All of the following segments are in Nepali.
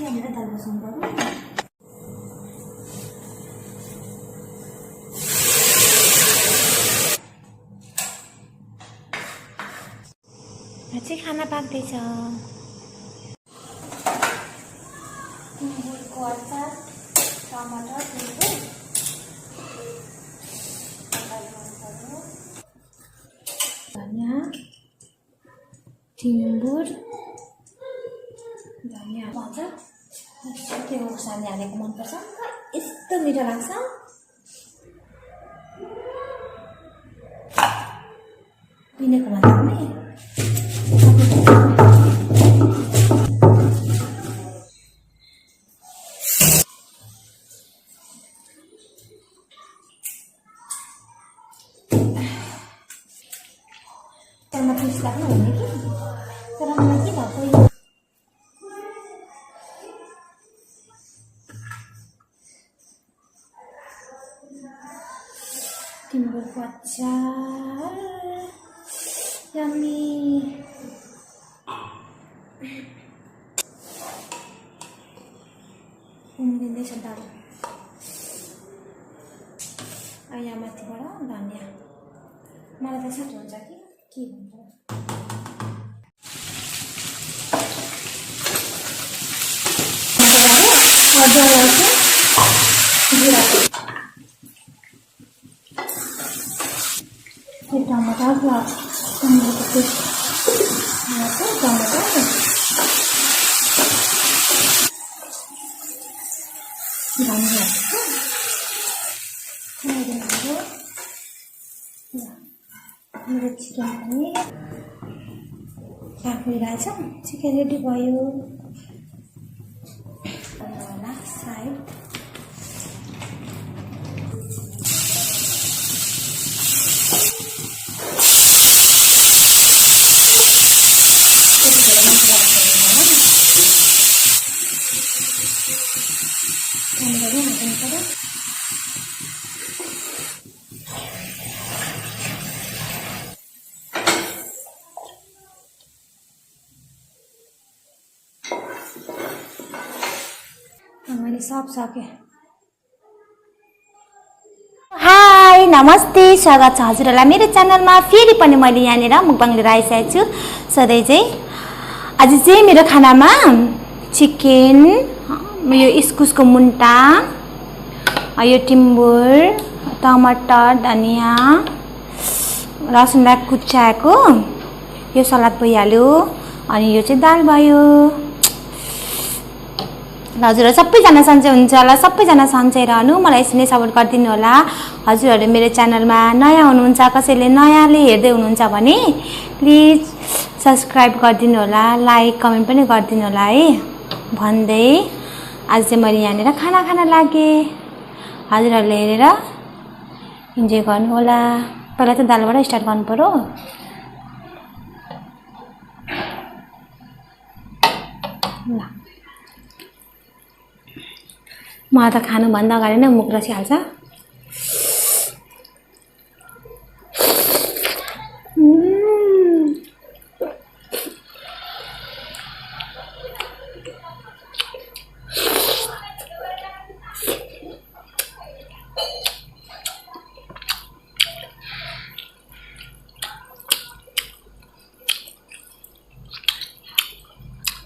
हामीलाई दाल बसाउनु पर्यो। चाहिँ खाना पाक्दैछ। गुडको अचार, टमाटर, धनियाँ, टिम्बुर, धनियाँ मजा त्यो खुर्सानी हालेको मनपर्छ। यस्तो मिठो लाग्छ। पिनेको भन्दा पनि त्यसमा पिस लाग्नु हुने कि तर मलाई के भएको टिम्बुरको अचार यम्मी। उम्लिँदैछ दाल। यहाँ माथिबाट धनियाँ मलाई त साथ हुन्छ कि के भन्छ। अदुवा लसुन जिरा टमाटर र टमाटरको पेस्ट टमाटर धनियाँ मेरो चिकन पनि पाकिरहेछ। चिकन रेडी भयो। साइड मैले सब सके। हाई नमस्ते, स्वागत छ हजुरहरूलाई मेरो च्यानलमा। फेरि पनि मैले यहाँनिर मुकबाङ लिएर आइसकेको छु। सधैँ चाहिँ आज चाहिँ मेरो खानामा चिकन, यो इस्कुसको मुन्टा, यो टिम्बुर, टमाटर, धनियाँ, लसुनलाई कुच्याएको यो सलाद भइहाल्यो। अनि यो चाहिँ दाल भयो। हजुरहरू सबैजना सन्चै हुन्छ होला। सबैजना सन्चै रहनु। मलाई यसरी नै सपोर्ट गरिदिनु होला। हजुरहरू मेरो च्यानलमा नयाँ हुनुहुन्छ, कसैले नयाँले हेर्दै हुनुहुन्छ भने प्लिज सब्सक्राइब गरिदिनु होला, लाइक कमेन्ट पनि गरिदिनु होला है भन्दै आज चाहिँ मैले यहाँनिर खाना खान लागेँ। हजुरहरूले हेरेर इन्जोय गर्नु होला। पहिला त दालबाट स्टार्ट गर्नु पर्यो। ल मलाई त खानुभन्दा अगाडि नै मुख रसिहाल्छ।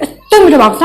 यस्तो मिठो भएको छ।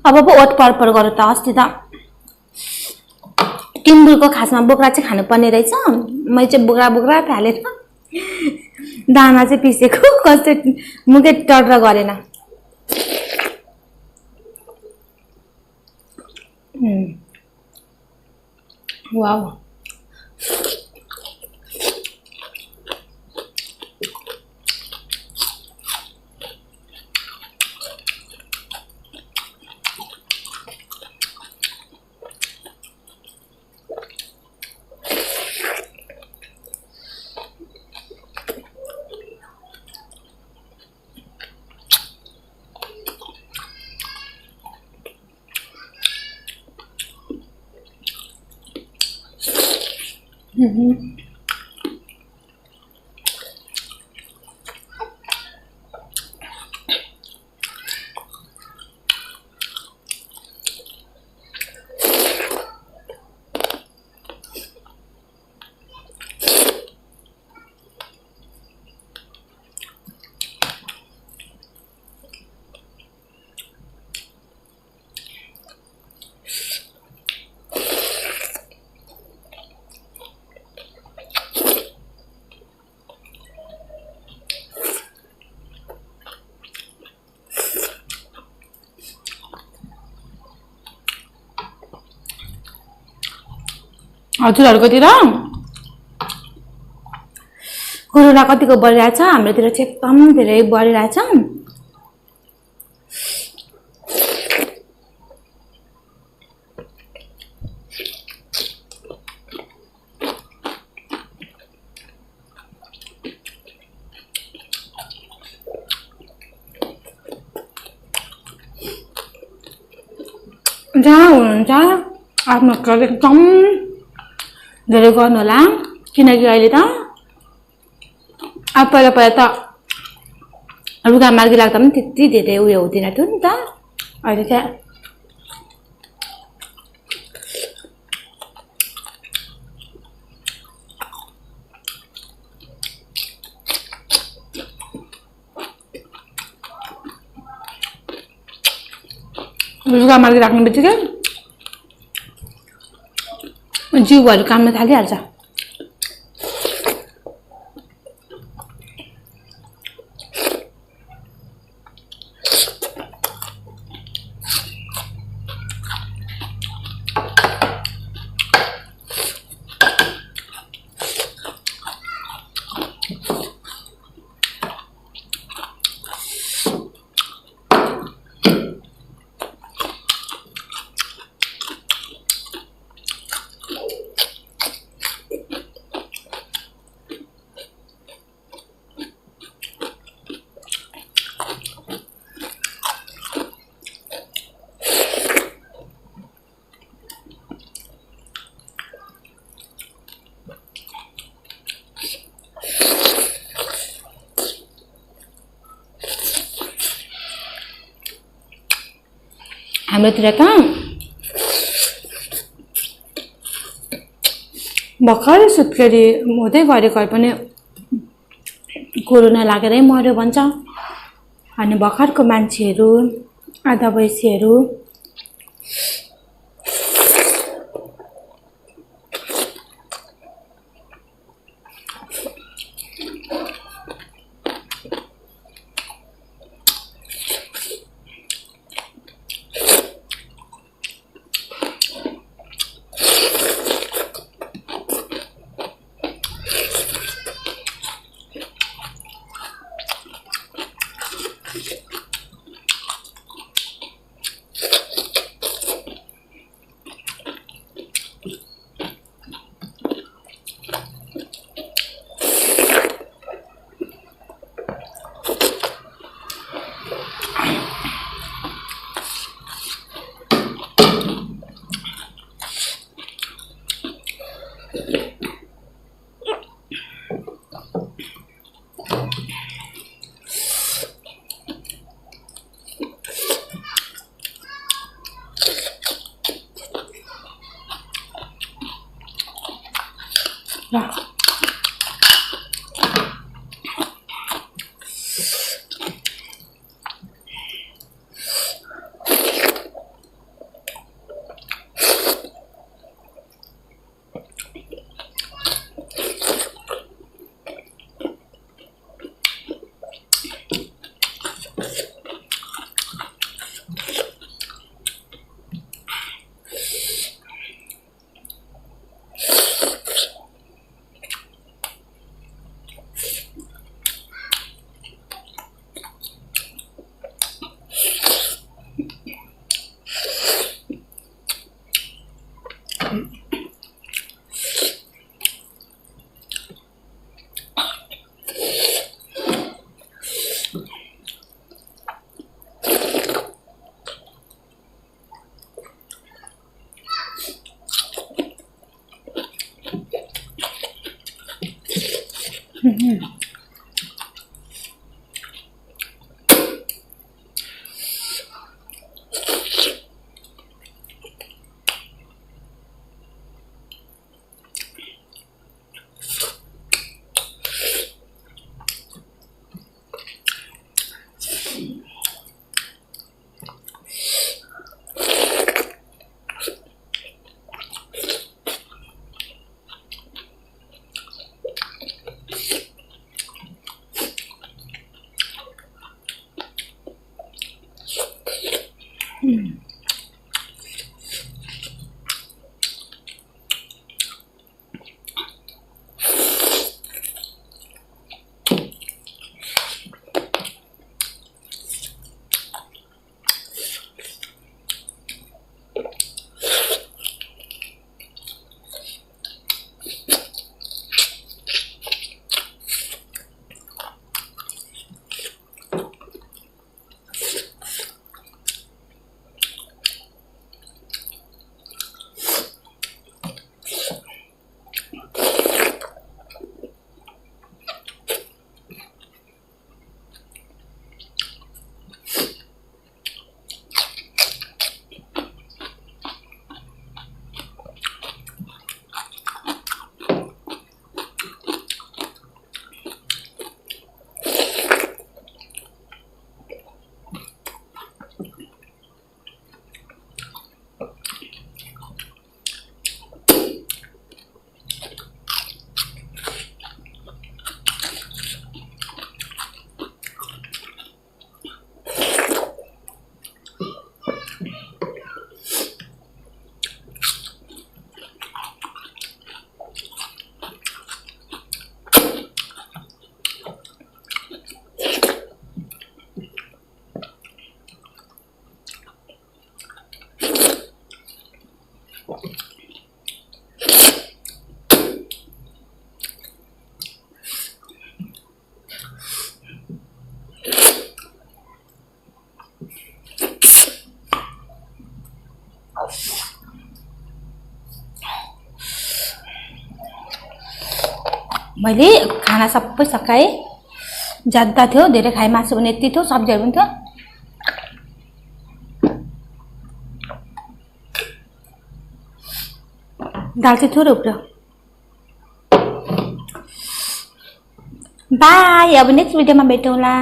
अब पो ओट परपर गर त। अस्ति त टिम्बुरको खासमा बोक्रा चाहिँ खानुपर्ने रहेछ। मैले चाहिँ बोक्रा हालेर दाना चाहिँ पिसेको। कस्तो मुखै टर्र गरेन। Wow. हजुरहरुकोतिर कोरोना कतिको बढिरहेछ, हाम्रोतिर चाहिँ एकदम धेरै बढिरहेछ। जहाँ हुनुहुन्छ आफ्नो ख्याल एकदम धेरै गर्नु होला, किनकि अहिले त पहिला त रुगा मार्गी लाग्दा पनि त्यति धेरै उयो हुँदैन थियो नि त। अहिले चाहिँ रुगा मार्गी राख्ने बित्तिकै जिउहरू काम्न थालिहाल्छ। हाम्रोतिर त भर्खर सुत्केरी हुँदै गरेको पनि कोरोना लागेरै मर्यो भन्छ। अनि भर्खरको मान्छेहरू, आधा वयसीहरू मैले खाना सबै सकाएँ ज्यादा थियो धेरै खाए मासु पनि यति थियो सब्जीहरु पनि थियो दाल चाहिँ थोरै उब्रियो बाइ अब नेक्स्ट भिडियोमा भेटौँला